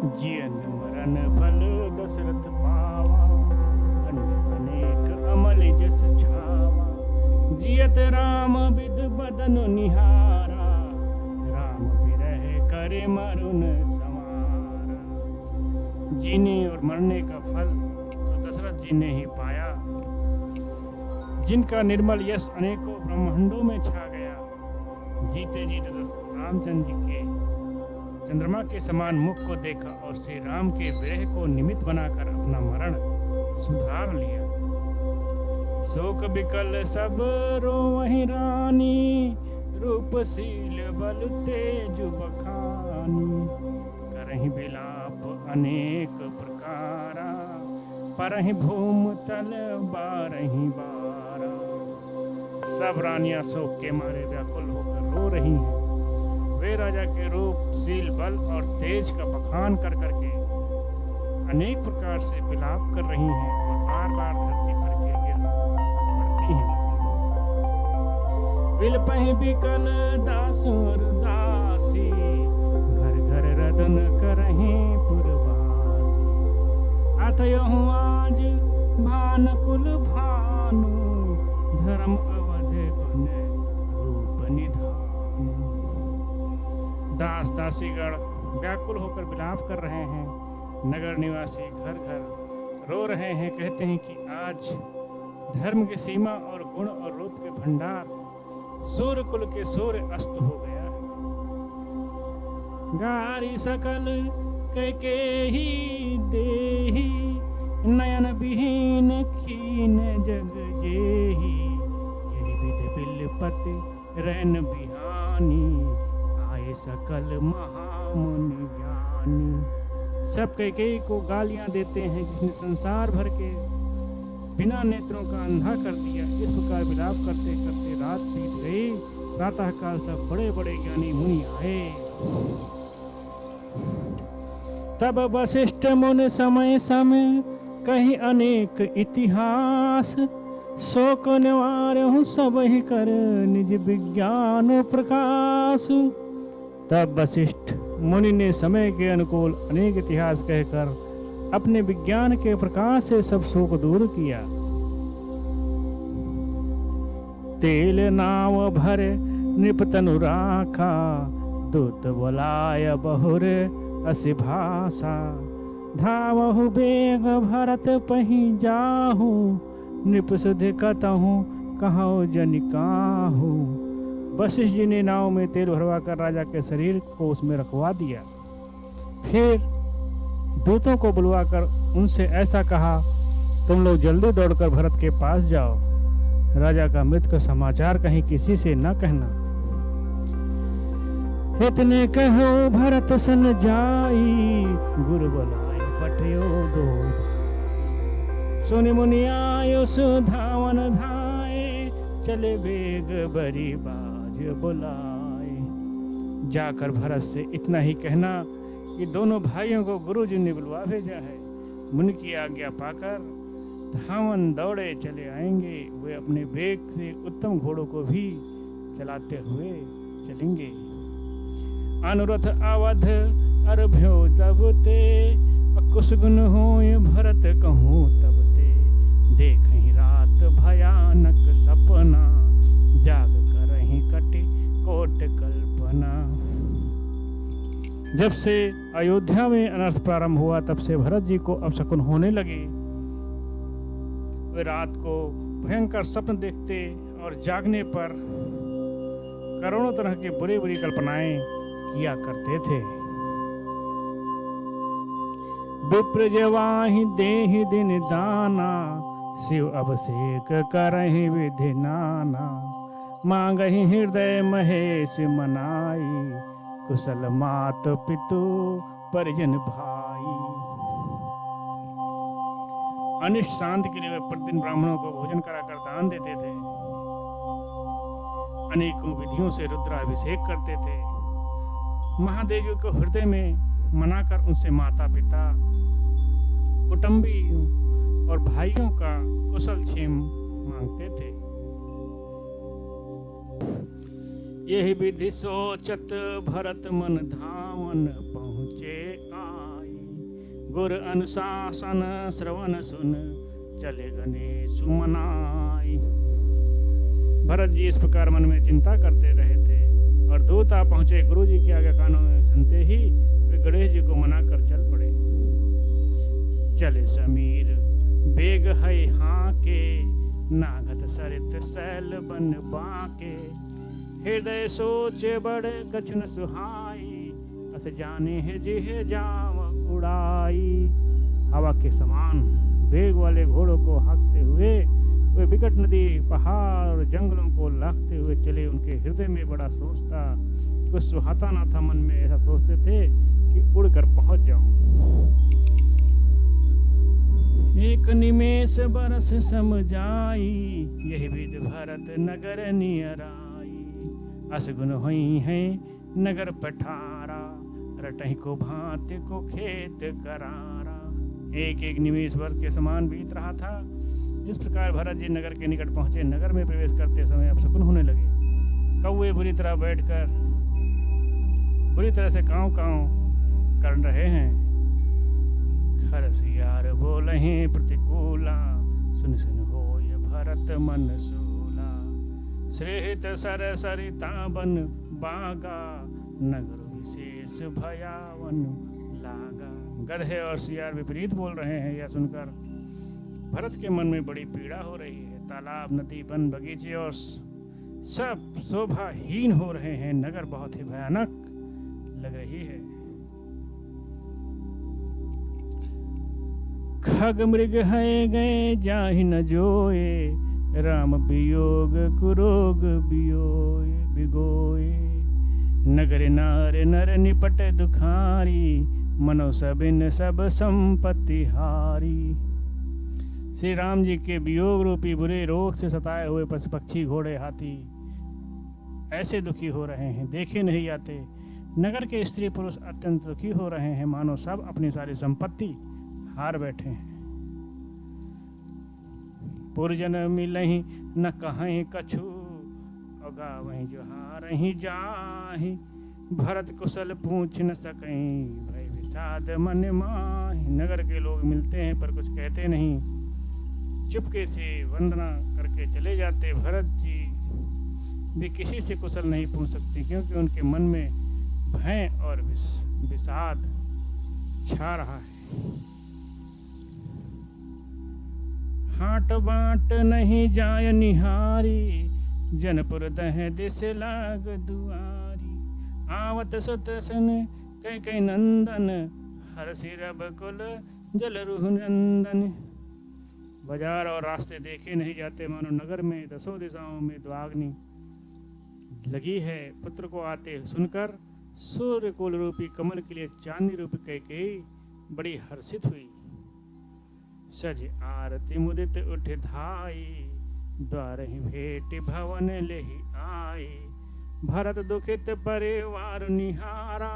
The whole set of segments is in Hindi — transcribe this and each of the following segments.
जियन मरण फल दशरथ पावा, अन्य अनेक अमल जस छावा। जियत राम विध बदन निहारा, राम विरह करे मरुन समारा। जीने और मरने का फल तो दशरथ जी ने ही पाया, जिनका निर्मल यश अनेकों ब्रह्मांडों में छा गया। जीते जीते रामचंद्र जी के चंद्रमा के समान मुख को देखा और श्री राम के विरह को निमित्त बनाकर अपना मरण सुधार लिया। शोक बिकल सब रोवहि रानी, रूपशील बल तेज बखानी। करहि बिलाप अनेक प्रकारा, परहि भूम तल बारहि बारा। सब रानियां शोक के मारे व्याकुल होकर रो रही हैं। वे राजा के रूपशील बल और तेज का बखान कर करके अनेक प्रकार से विलाप कर रही हैं और बार बार धरती पर गिर पड़ती हैं। विलपहि बिकल दासुर दासी, घर घर रदन करहि पुरवासी। अतयहु आज भानुकुल भानु, धर्म अवध गुण रूप निधानु। दास दासीगण व्याकुल होकर विलाप कर रहे हैं। नगर निवासी घर घर रो रहे हैं, कहते हैं कि आज धर्म की सीमा और गुण और रूप के भंडार, सूर्य कुल के सूर्य अस्त हो गया है। गारी सकल कैकेयी देही, नयन विहीन खीन जग जेही। यही विधि बिलपति रैन बिहानी, आए सकल महामुनि ज्ञानी। सब कैकेयी को गालियां देते हैं, जिसने संसार भर के बिना नेत्रों का अंधा कर दिया। इस प्रकार विलाप करते करते रात बीत गई। प्रातः काल सब बड़े बड़े ज्ञानी मुनि आए। तब वशिष्ठ मुनि समय समय कहीं अनेक इतिहास। शोक निवारहु सब ही कर निज विज्ञान प्रकाश। तब वशिष्ठ मुनि ने समय के अनुकूल अनेक इतिहास कहकर अपने विज्ञान के प्रकाश से सब शोक दूर किया। तेल नाव भरे नृपतनु राखा, दूत बोलाय बहुर असि भाषा। धावहु बेग भरत पहि जाहु, नृप सुधि कतहु कहु जनिकाहु। वशिष्ठ जी ने नाव में तेल भरवा कर राजा के शरीर को उसमें रखवा दिया। फिर दूतों को बुलवाकर उनसे ऐसा कहा, तुम लोग जल्दी दौड़कर भरत के पास जाओ। राजा का मृत्यु का समाचार कहीं किसी से न कहना। इतने कहो भरत सन जाई, गुरु बुलाए पठयो दो। सुनि मुनि आयो सुधावन धाये, चले बेग बरी बाज बुलाए। जाकर भरत से इतना ही कहना कि दोनों भाइयों को गुरु जी ने बुलवा भेजा है। मुनि की आज्ञा पाकर धावन दौड़े चले आएंगे। वे अपने वेग से उत्तम घोड़ों को भी चलाते हुए चलेंगे। अनुरथ अवध अरभ्यो तबते, कुशगुन होय भरत कहूँ तबते। देखहि रात भयानक सपना, जाग करहि कटि कोट कल्पना। जब से अयोध्या में अनर्थ प्रारंभ हुआ, तब से भरत जी को अपशकुन होने लगे। वे रात को भयंकर स्वप्न देखते और जागने पर करोड़ों तरह की बुरी बुरी कल्पनाएं किया करते थे। विप्र जवाहि देहि दिन दाना, शिव अभिषेक करहि विधि नाना। मांगहि हृदय महेश मनाई, कुशल मात पितु परिजन भाई। अनिष्ट शांति के लिए वे प्रतिदिन ब्राह्मणों को भोजन कराकर दान देते थे। अनेकों विधियों से रुद्राभिषेक करते थे। महादेव को हृदय में मनाकर उनसे माता पिता, कुटुंबी और भाइयों का कुशल क्षेम मांगते थे। यही विधि सोचत भरत मन धावन पहुँचे आई। गुर अनुशासन श्रवण सुन चले गणेश सुमनाई। भरत जी इस प्रकार मन में चिंता करते रहे थे और दूत आ पहुंचे। गुरु जी के आगे कानों में सुनते ही वे गणेश जी को मनाकर चल पड़े। चले समीर बेग है हाँ के नागत सरित सैल बन बाके। हृदय सोचे बड़े कछु न सुहाई अस जाने है जिह जाव उड़ाई। हवा के समान वेग वाले घोड़ों को हाँकते हुए वे विकट नदी पहाड़ और जंगलों को लांघते हुए चले। उनके हृदय में बड़ा सोच था, कुछ सुहाता ना था। मन में ऐसा सोचते थे कि उड़कर पहुंच जाऊं। एक निमेष बरस समझाई यही विध भरत नगर नियराई। असगुन हुई है नगर पठारा रटही को भांति को खेत करारा। एक एक निमेष वर्ष के समान बीत रहा था। इस प्रकार भरत जी नगर के निकट पहुंचे। नगर में प्रवेश करते समय अपशकुन होने लगे। कौवे बुरी तरह बैठकर बुरी तरह से काँव काँव कर रहे हैं। खरसियार बोलहि प्रतिकूला सुन सुन होय भरत मन सूला। श्रेहित सर सरिता बन बागा नगर विशेष भयावन लागा। गधे और सियार विपरीत बोल रहे हैं। यह सुनकर भरत के मन में बड़ी पीड़ा हो रही है। तालाब नदी वन बगीचे और सब शोभाहीन हो रहे हैं। नगर बहुत ही भयानक लग रही है। खग मृग है गए जाहि न जोए राम वियोग कुरोग बिगोए। नगर नार नर निपट दुखारी मनो सबिन सब संपत्ति हारी। श्री राम जी के वियोग रूपी बुरे रोग से सताए हुए पशु पक्षी घोड़े हाथी ऐसे दुखी हो रहे हैं, देखे नहीं जाते। नगर के स्त्री पुरुष अत्यंत दुखी हो रहे हैं, मानो सब अपनी सारी संपत्ति हार बैठे हैं। पुरजन मिलहि न कहीं कछु अगावहि जो हारहि जाहि। भरत कुशल पूछ न सकहीं भय विषाद मन माहि। नगर के लोग मिलते हैं पर कुछ कहते नहीं, चुपके से वंदना करके चले जाते। भरत जी भी किसी से कुशल नहीं पूछ सकते क्योंकि उनके मन में भय और विषाद छा रहा है। हाट बाट नहीं जाय निहारी जनपुर दह दिस लाग दुआरी। आवत सुत सन कई नंदन हर सिरब कुल जल रुह नंदन। बाजार और रास्ते देखे नहीं जाते, मानो नगर में दसों दिशाओं में द्वाग्नि लगी है। पुत्र को आते सुनकर सूर्य कुल रूपी कमल के लिए चांदी रूपी कैकेयी बड़ी हर्षित हुई। सज आरती मुदित उठ धाई द्वार ही भेट भवन लेहि आई। भरत दुखित परिवार निहारा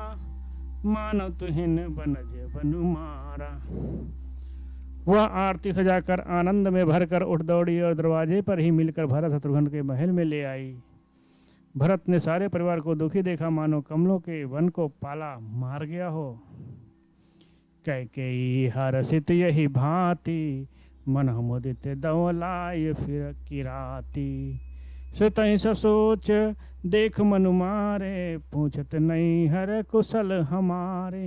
मानव तुहिन बनज बनु मारा। वह आरती सजाकर आनंद में भरकर उठ दौड़ी और दरवाजे पर ही मिलकर भरत शत्रुघ्न के महल में ले आई। भरत ने सारे परिवार को दुखी देखा, मानो कमलों के वन को पाला मार गया हो। कैकेयी हर्षित यही भांति मन मुदित दौलाय फिर किराती। सुतहि ससोच देख मनु मारे पूछत नहीं हर कुशल हमारे।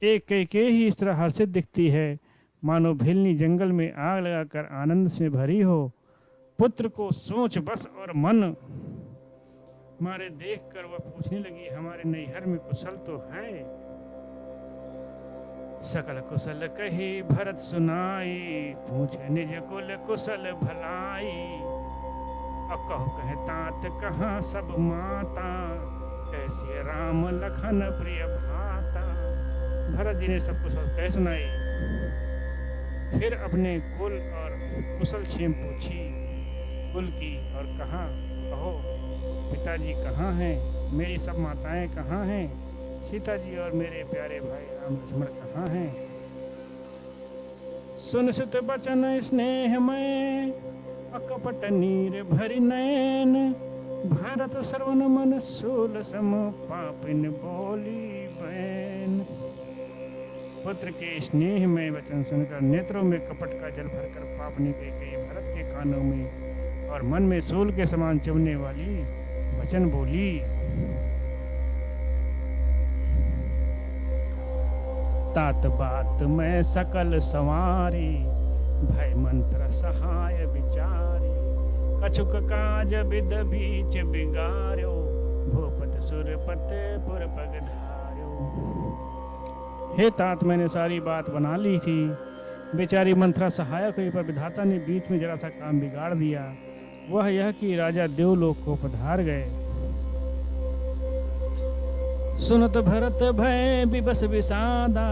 एक कैकेयी इस तरह हर्षित दिखती है मानो भिलनी जंगल में आग लगाकर आनंद से भरी हो। पुत्र को सोच बस और मन मारे देखकर वह पूछने लगी, हमारे नैहर में कुशल तो है? सकल कुशल कही भरत सुनाई पूछे निज कुल कुशल भलाई। अकहु कहे तात कहाँ सब माता कैसे राम लखन प्रिय भाता। भरत जी ने सब कुशल कह सुनाई। फिर अपने कुल और कुशल क्षेम पूछी कुल की और कहा, कहो पिताजी कहाँ हैं, मेरी सब माताएं कहाँ हैं, सीता जी और मेरे प्यारे भाई राम लक्ष्मण कहाँ हैं। सुन सुत बचन स्नेह में अकपट नीर भरि नैन। भरत श्रवण मन सूल सम पापिन बोली बैन। पुत्र के स्नेह में वचन सुनकर नेत्रों में कपट का जल भरकर पापनी कैकेयी भरत के कानों में और मन में सूल के समान चुभने वाली वचन बोली। तात बात में सकल संवारी भय मंत्र सहाय विचारी कछुक काज विद बीच बिगार्यो भूपत सुरपत पुर पग धार्यो। हे तात, मैंने सारी बात बना ली थी, बेचारी मंत्रा सहायक हुई, पर विधाता ने बीच में जरा सा काम बिगाड़ दिया। वह यह कि राजा देवलोक को पधार गए। सुनत भरत भय विबस विषादा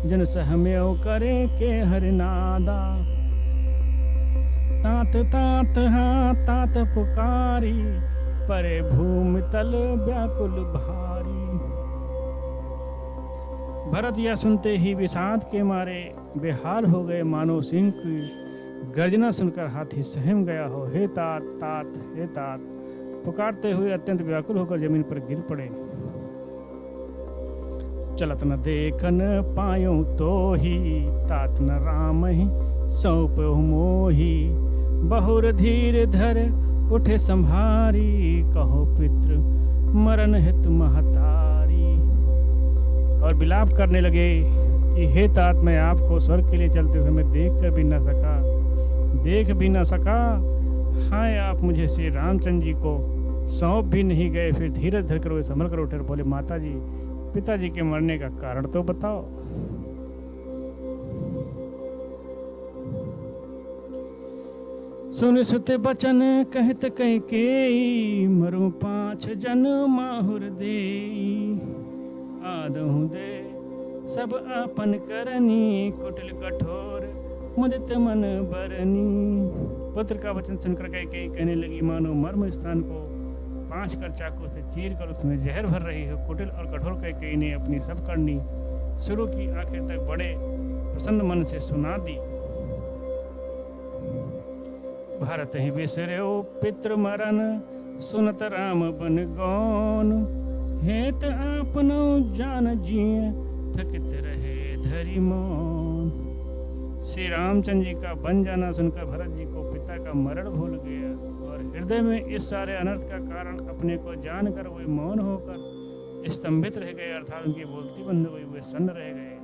जन सहम्यो करे के हरिनादा। तात तात हाँ तात पुकारी परे भूमि तल व्याकुल भारी। भरत यह सुनते ही विषाद के मारे बेहाल हो गए, मानो सिंह की गर्जना सुनकर हाथी सहम गया हो। हे तात तात हे तात पुकारते हुए अत्यंत व्याकुल होकर जमीन पर गिर पड़े। चलत न देखन पायो तो ही तात न राम ही सौंप मोही। बहुर धीर धर उठे संभारी कहो पितृ मरण हेतु महतारी। और विलाप करने लगे कि हे तात, मैं आपको स्वर्ग के लिए चलते समय देख भी न सका। हाय, आप मुझे श्री रामचंद्र जी को सौंप भी नहीं गए। फिर धीरज धरकर वे संभल कर उठे और बोले, माता जी, पिताजी के मरने का कारण तो बताओ। सुन सुत बचन कहत कैकेयी मरु 5 जन माहुर देई। आदहु दे सब आपन करनी कुटिल कठोर मुदित मन बरनी। पुत्र का वचन सुनकर कैकेयी कहने लगी, मानो मर्म स्थान को 5 कर चाकू से चीर कर उसमें जहर भर रही हो। कुटिल और कठोर कैकेयी ने अपनी सब करनी शुरू की, आखिर तक बड़े प्रसन्न मन से सुना दी। भारत ही बिसर्यो पितृ मरण सुनत राम बन गौन। हेत आपनो जान जिए थकित रहे धरि मौन। श्री रामचंद्र जी का बन जाना सुनकर भरत जी को पिता का मरण भूल गया और हृदय में इस सारे अनर्थ का कारण अपने को जानकर वे मौन होकर स्तंभित रह गए, अर्थात उनकी बोलती बंद हुई, वे सन्न रह गए।